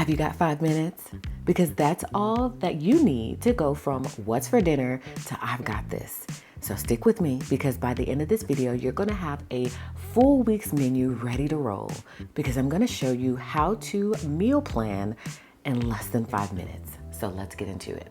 Have you got 5 minutes? Because that's all that you need to go from what's for dinner to I've got this. So stick with me because by the end of this video, you're gonna have a full week's menu ready to roll because I'm gonna show you how to meal plan in less than 5 minutes. So let's get into it.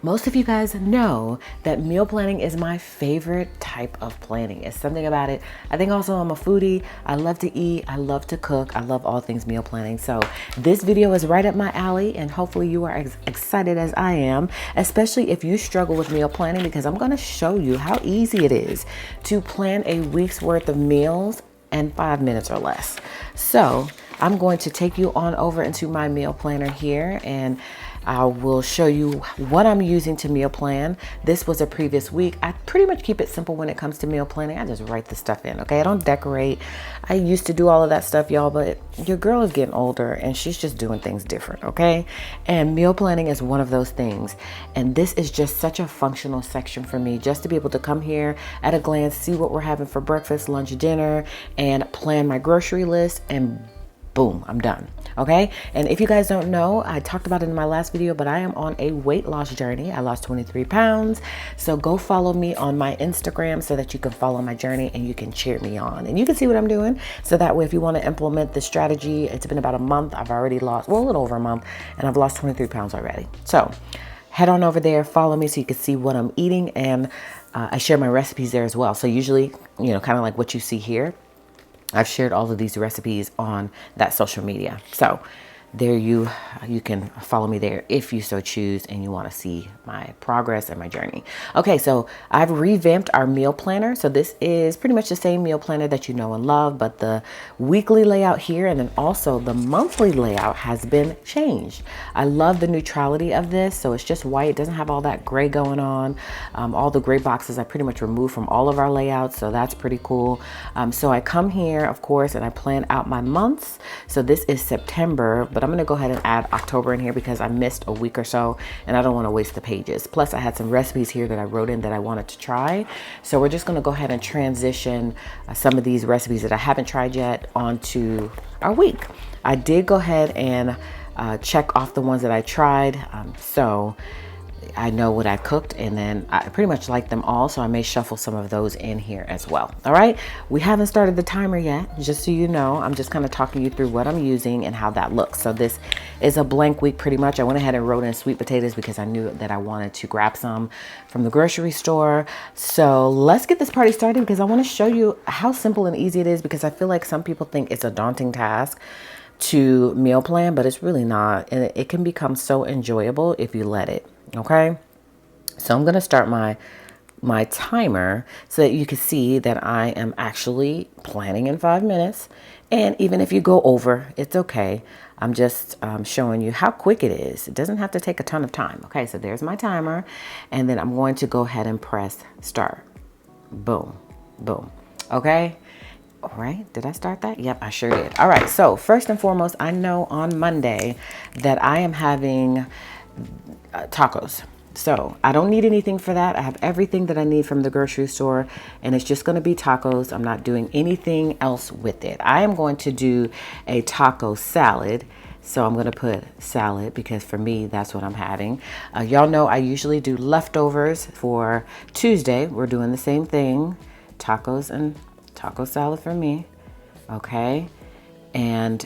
Most of you guys know that meal planning is my favorite type of planning. It's something about it. I think also I'm a foodie. I love to eat. I love to cook. I love all things meal planning. So this video is right up my alley and hopefully you are as excited as I am, especially if you struggle with meal planning because I'm going to show you how easy it is to plan a week's worth of meals in 5 minutes or less. So I'm going to take you on over into my meal planner here and I will show you what I'm using to meal plan. This was a previous week. I pretty much keep it simple when it comes to meal planning. I just write the stuff in, okay? I don't decorate. I used to do all of that stuff, y'all, but your girl is getting older and she's just doing things different, okay? And meal planning is one of those things. And this is just such a functional section for me, just to be able to come here at a glance, see what we're having for breakfast, lunch, dinner, and plan my grocery list, and boom, I'm done. Okay. And if you guys don't know, I talked about it in my last video, but I am on a weight loss journey. I lost 23 pounds. So go follow me on my Instagram so that you can follow my journey and you can cheer me on and you can see what I'm doing. So that way, if you want to implement the strategy, it's been about a month. I've already lost, well, a little over a month, and I've lost 23 pounds already. So head on over there, follow me so you can see what I'm eating. And I share my recipes there as well. So usually, you know, kind of like what you see here, I've shared all of these recipes on that social media. So there you can follow me there if you so choose and you want to see my progress and my journey. Okay, so I've revamped our meal planner. So this is pretty much the same meal planner that you know and love, but the weekly layout here and then also the monthly layout has been changed. I love the neutrality of this. So it's just white. It doesn't have all that gray going on. All the gray boxes I pretty much removed from all of our layouts. So that's pretty cool. So I come here, of course, and I plan out my months. So this is September, but I'm going to go ahead and add October in here because I missed a week or so and I don't want to waste the pages. Plus I had some recipes here that I wrote in that I wanted to try. So we're just going to go ahead and transition some of these recipes that I haven't tried yet onto our week. I did go ahead and check off the ones that I tried. So I know what I cooked and then I pretty much like them all. So I may shuffle some of those in here as well. All right. We haven't started the timer yet. Just so you know, I'm just kind of talking you through what I'm using and how that looks. So this is a blank week pretty much. I went ahead and wrote in sweet potatoes because I knew that I wanted to grab some from the grocery store. So let's get this party started because I want to show you how simple and easy it is because I feel like some people think it's a daunting task to meal plan, but it's really not. And it can become so enjoyable if you let it. Okay, so I'm going to start my timer so that you can see that I am actually planning in 5 minutes. And even if you go over, it's okay. I'm just showing you how quick it is. It doesn't have to take a ton of time. Okay, so there's my timer. And then I'm going to go ahead and press start. Boom, boom. Okay. All right, did I start that? Yep, I sure did. All right, so first and foremost, I know on Monday that I am having tacos. So I don't need anything for that. I have everything that I need from the grocery store and it's just going to be tacos. I'm not doing anything else with it. I am going to do a taco salad. So I'm going to put salad because for me, that's what I'm having. Y'all know I usually do leftovers for Tuesday. We're doing the same thing. Tacos and taco salad for me. Okay. And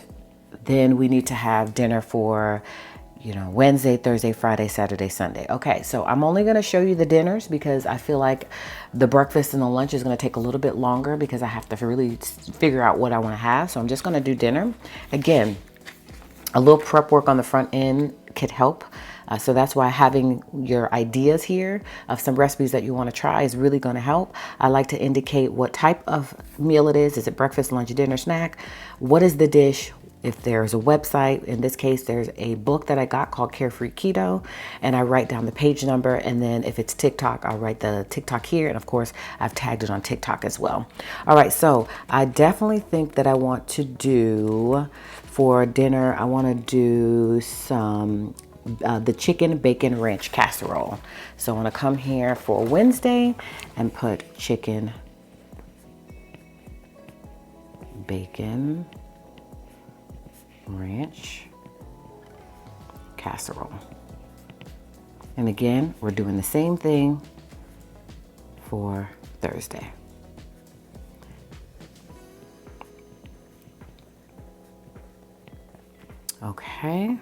then we need to have dinner for Wednesday, Thursday, Friday, Saturday, Sunday. Okay, so I'm only going to show you the dinners because I feel like the breakfast and the lunch is going to take a little bit longer because I have to really figure out what I want to have. So I'm just going to do dinner. Again, a little prep work on the front end could help. So that's why having your ideas here of some recipes that you want to try is really going to help. I like to indicate what type of meal it is. Is it breakfast, lunch, dinner, snack? What is the dish? If there's a website, in this case, there's a book that I got called Carefree Keto, and I write down the page number. And then if it's TikTok, I'll write the TikTok here. And of course, I've tagged it on TikTok as well. All right, so I definitely think that I want to do For dinner, I want to do some the chicken bacon ranch casserole. So I want to come here for Wednesday and put chicken bacon ranch casserole. And again, we're doing the same thing for Thursday. Okay.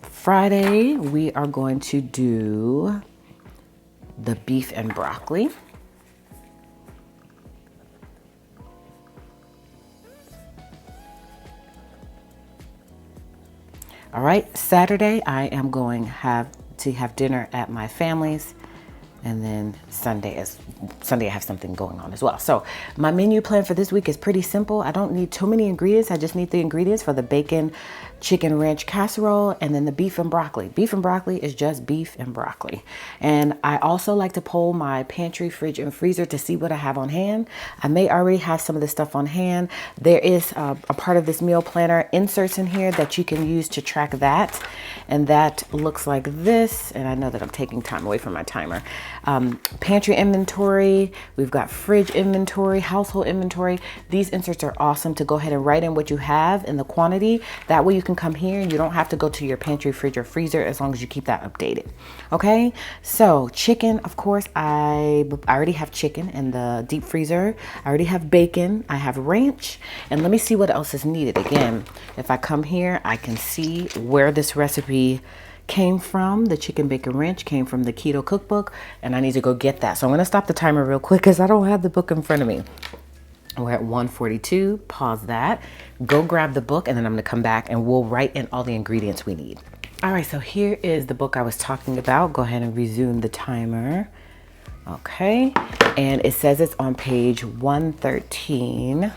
Friday, we are going to do the beef and broccoli. All right, Saturday, I am going to have dinner at my family's. And then Sunday I have something going on as well. So my menu plan for this week is pretty simple. I don't need too many ingredients. I just need the ingredients for the bacon chicken ranch casserole and then the beef and broccoli. Beef and broccoli is just beef and broccoli. And I also like to poll my pantry, fridge, and freezer to see what I have on hand. I may already have some of this stuff on hand. There is a part of this meal planner inserts in here that you can use to track that. And that looks like this. And I know that I'm taking time away from my timer. Pantry inventory, we've got fridge inventory, household inventory. These inserts are awesome to go ahead and write in what you have in the quantity. That way you can come here and you don't have to go to your pantry, fridge, or freezer as long as you keep that updated. Okay, so chicken, of course, I already have chicken in the deep freezer. I already have bacon, I have ranch, and let me see what else is needed. Again, if I come here, I can see where this recipe came from. The chicken bacon ranch came from the keto cookbook, and I need to go get that. So I'm going to stop the timer real quick because I don't have the book in front of me. We're at 1:42. Pause that, go grab the book, and then I'm going to come back and we'll write in all the ingredients we need. All right, so here is the book I was talking about. Go ahead and resume the timer. Okay, and it says it's on page 113.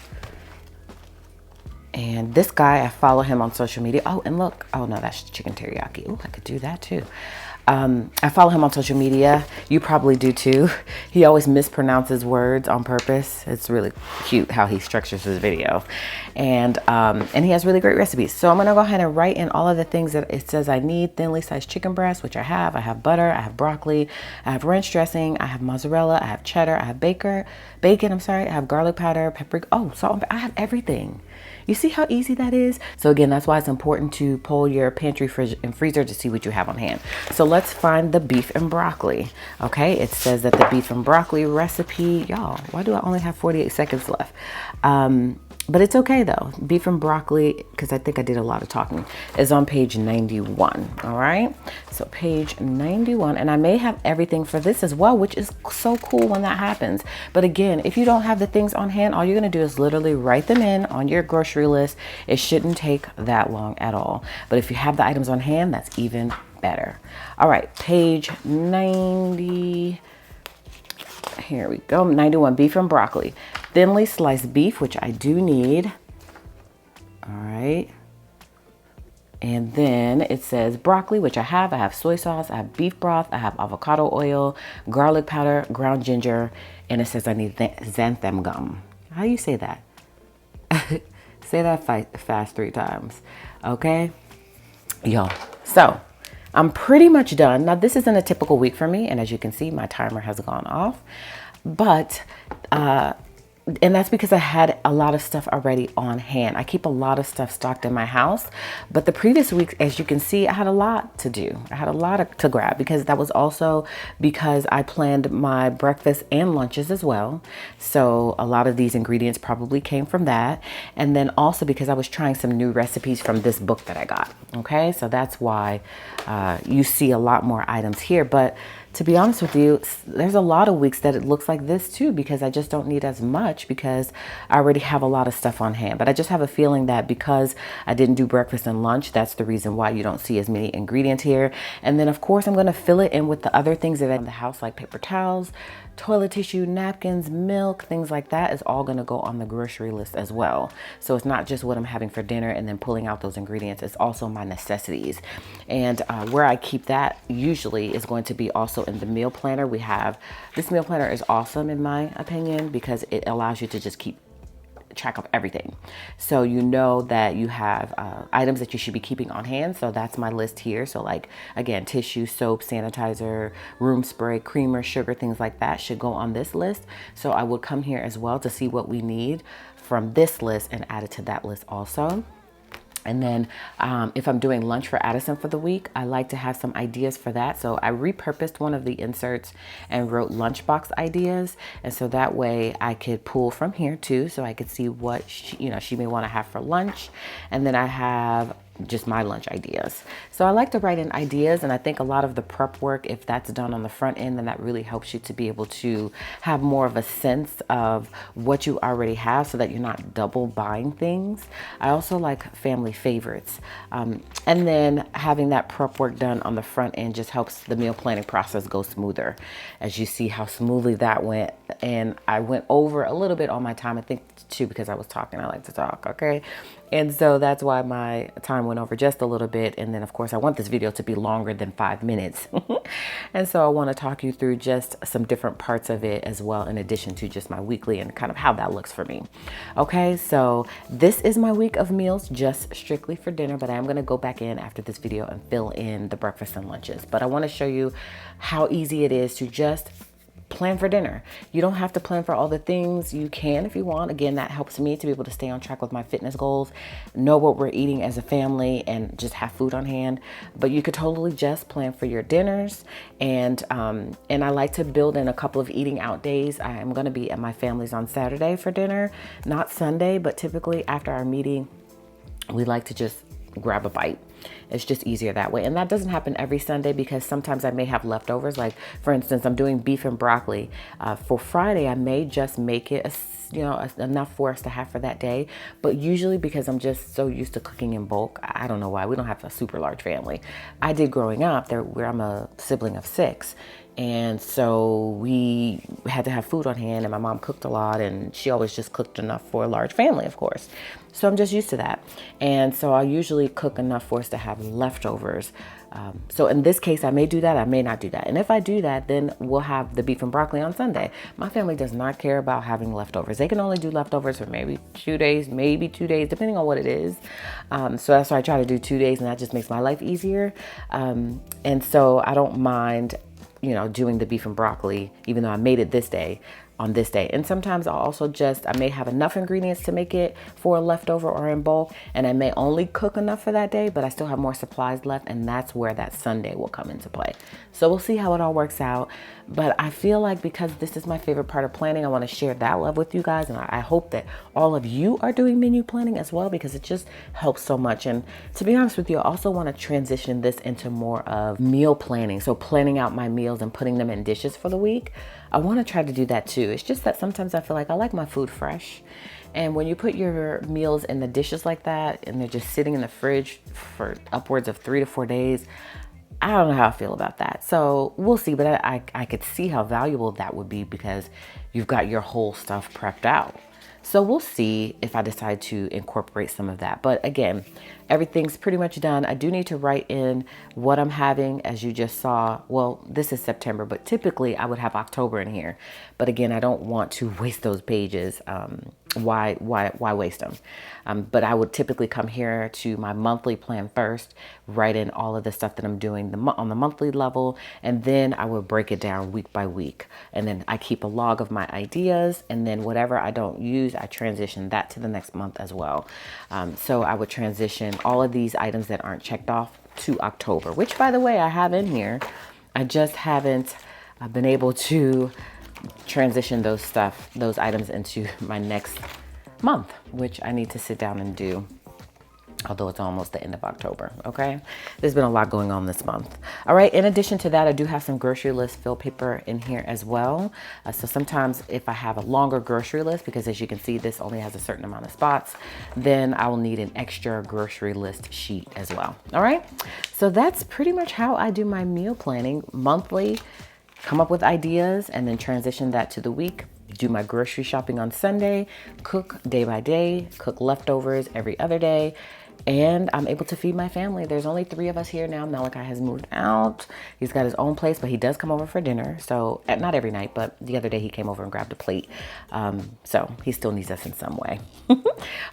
And this guy, I follow him on social media. Oh, and look. Oh, no, that's chicken teriyaki. Oh, I could do that too. I follow him on social media. You probably do too. He always mispronounces words on purpose. It's really cute how he structures his video. And he has really great recipes. So I'm going to go ahead and write in all of the things that it says I need. Thinly sliced chicken breast, which I have. I have butter. I have broccoli. I have ranch dressing. I have mozzarella. I have cheddar. I have bacon. I have garlic powder, paprika. Oh, salt. I have everything. You see how easy that is? So again, that's why it's important to pull your pantry, fridge, and freezer to see what you have on hand. So let's find the beef and broccoli. Okay, it says that the beef and broccoli recipe, y'all, why do I only have 48 seconds left? But it's okay though. Beef and broccoli, because I think I did a lot of talking, is on page 91. All right, so page 91, and I may have everything for this as well, which is so cool when that happens. But again, if you don't have the things on hand, all you're gonna do is literally write them in on your grocery list. It shouldn't take that long at all. But if you have the items on hand, that's even better. All right, page 90. Here we go. 91, beef and broccoli. Thinly sliced beef, which I do need. All right. And then it says broccoli, which I have. I have soy sauce. I have beef broth. I have avocado oil, garlic powder, ground ginger. And it says I need xanthan gum. How do you say that? Say that fast 3 times. Okay. Yo. So I'm pretty much done. Now, this isn't a typical week for me. And as you can see, my timer has gone off. But, and that's because I had a lot of stuff already on hand. I keep a lot of stuff stocked in my house. But the previous week, as you can see, I had a lot to do. I had a lot to grab because that was also because I planned my breakfast and lunches as well. So a lot of these ingredients probably came from that. And then also because I was trying some new recipes from this book that I got. Okay, so that's why you see a lot more items here. But to be honest with you, there's a lot of weeks that it looks like this too, because I just don't need as much because I already have a lot of stuff on hand. But I just have a feeling that because I didn't do breakfast and lunch, that's the reason why you don't see as many ingredients here. And then of course, I'm going to fill it in with the other things that are in the house, like paper towels, toilet tissue, napkins, milk, things like that is all going to go on the grocery list as well. So it's not just what I'm having for dinner and then pulling out those ingredients. It's also my necessities. And where I keep that usually is going to be also in the meal planner. We have, this meal planner is awesome in my opinion because it allows you to just keep track of everything. So you know that you have items that you should be keeping on hand. So that's my list here. So like, again, tissue, soap, sanitizer, room spray, creamer, sugar, things like that should go on this list. So I would come here as well to see what we need from this list and add it to that list also. And then if I'm doing lunch for Addison for the week, I like to have some ideas for that. So I repurposed one of the inserts and wrote lunchbox ideas. And so that way I could pull from here too. So I could see what she may want to have for lunch. And then I have just my lunch ideas. So I like to write in ideas, and I think a lot of the prep work, if that's done on the front end, then that really helps you to be able to have more of a sense of what you already have so that you're not double buying things. I also like family favorites. And then having that prep work done on the front end just helps the meal planning process go smoother. As you see how smoothly that went. And I went over a little bit on my time, I think too, because I was talking. I like to talk, okay? And so that's why my time went over just a little bit. And then of course I want this video to be longer than 5 minutes. And so I want to talk you through just some different parts of it as well, in addition to just my weekly and kind of how that looks for me. Okay, so this is my week of meals just strictly for dinner, but I am going to go back in after this video and fill in the breakfast and lunches. But I want to show you how easy it is to just plan for dinner. You don't have to plan for all the things. You can if you want. Again, that helps me to be able to stay on track with my fitness goals, know what we're eating as a family, and just have food on hand. But you could totally just plan for your dinners. And I like to build in a couple of eating out days. I am going to be at my family's on Saturday for dinner, not Sunday, but typically after our meeting, we like to just grab a bite. It's just easier that way. And that doesn't happen every Sunday because sometimes I may have leftovers. Like for instance, I'm doing beef and broccoli. For Friday, I may just make it enough for us to have for that day. But usually because I'm just so used to cooking in bulk, I don't know why, we don't have a super large family. I did growing up where I'm a sibling of 6. And so we had to have food on hand, and my mom cooked a lot, and she always just cooked enough for a large family, of course. So I'm just used to that. And so I usually cook enough for us to have leftovers. So in this case, I may do that. I may not do that. And if I do that, then we'll have the beef and broccoli on Sunday. My family does not care about having leftovers. They can only do leftovers for maybe 2 days, depending on what it is. So that's why I try to do 2 days, and that just makes my life easier. And so I don't mind doing the beef and broccoli, even though I made it this day, on this day. And sometimes I'll also I may have enough ingredients to make it for a leftover or in bulk, and I may only cook enough for that day, but I still have more supplies left, and that's where that Sunday will come into play. So we'll see how it all works out. But I feel like because this is my favorite part of planning, I want to share that love with you guys, and I hope that all of you are doing menu planning as well, because it just helps so much. And to be honest with you, I also want to transition this into more of meal planning. So planning out my meals and putting them in dishes for the week. I want to try to do that too. It's just that sometimes I feel like I like my food fresh. And when you put your meals in the dishes like that, and they're just sitting in the fridge for upwards of 3 to 4 days, I don't know how I feel about that. So we'll see, but I could see how valuable that would be because you've got your whole stuff prepped out. So we'll see if I decide to incorporate some of that. But again, everything's pretty much done. I do need to write in what I'm having, as you just saw. Well, this is September, but typically I would have October in here. But again, I don't want to waste those pages. Why waste them? But I would typically come here to my monthly plan first, write in all of the stuff that I'm doing on the monthly level, and then I would break it down week by week. And then I keep a log of my ideas, and then whatever I don't use, I transition that to the next month as well. So I would transition all of these items that aren't checked off to October, which by the way, I have in here. I just haven't been able to transition those items into my next month, which I need to sit down and do, although it's almost the end of October. Okay, there's been a lot going on this month. All right, in addition to that, I do have some grocery list fill paper in here as well. So sometimes if I have a longer grocery list, because as you can see this only has a certain amount of spots, then I will need an extra grocery list sheet as well. All right, so that's pretty much how I do my meal planning monthly. Come up with ideas and then transition that to the week. Do my grocery shopping on Sunday, cook day by day, cook leftovers every other day, and I'm able to feed my family. There's only 3 of us here now. Malachi has moved out. He's got his own place, but he does come over for dinner. So not every night, but the other day he came over and grabbed a plate. So he still needs us in some way.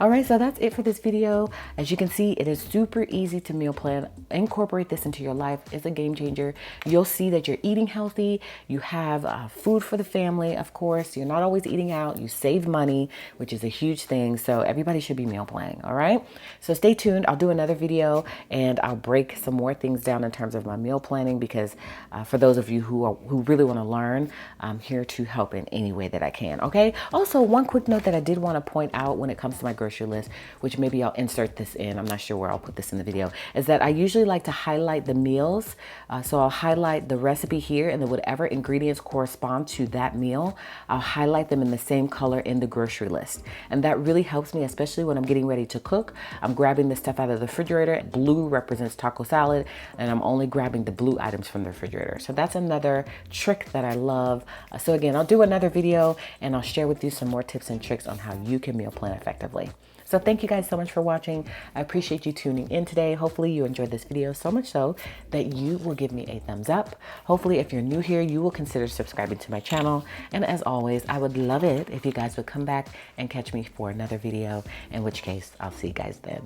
All right, so that's it for this video. As you can see, it is super easy to meal plan. Incorporate this into your life. It's a game changer. You'll see that you're eating healthy. You have food for the family, of course. You're not always eating out. You save money, which is a huge thing. So everybody should be meal planning, all right? So stay tuned. I'll do another video and I'll break some more things down in terms of my meal planning because for those of you who really want to learn, I'm here to help in any way that I can, okay? Also, one quick note that I did want to point out when it comes to my grocery list, which maybe I'll insert this in, I'm not sure where I'll put this in the video, is that I usually like to highlight the meals. So I'll highlight the recipe here and then whatever ingredients correspond to that meal, I'll highlight them in the same color in the grocery list. And that really helps me, especially when I'm getting ready to cook. I'm grabbing this stuff out of the refrigerator. Blue represents taco salad, and I'm only grabbing the blue items from the refrigerator. So that's another trick that I love. So again, I'll do another video and I'll share with you some more tips and tricks on how you can meal plan effectively. So thank you guys so much for watching. I appreciate you tuning in today. Hopefully you enjoyed this video so much so that you will give me a thumbs up. Hopefully if you're new here, you will consider subscribing to my channel. And as always, I would love it if you guys would come back and catch me for another video, in which case I'll see you guys then.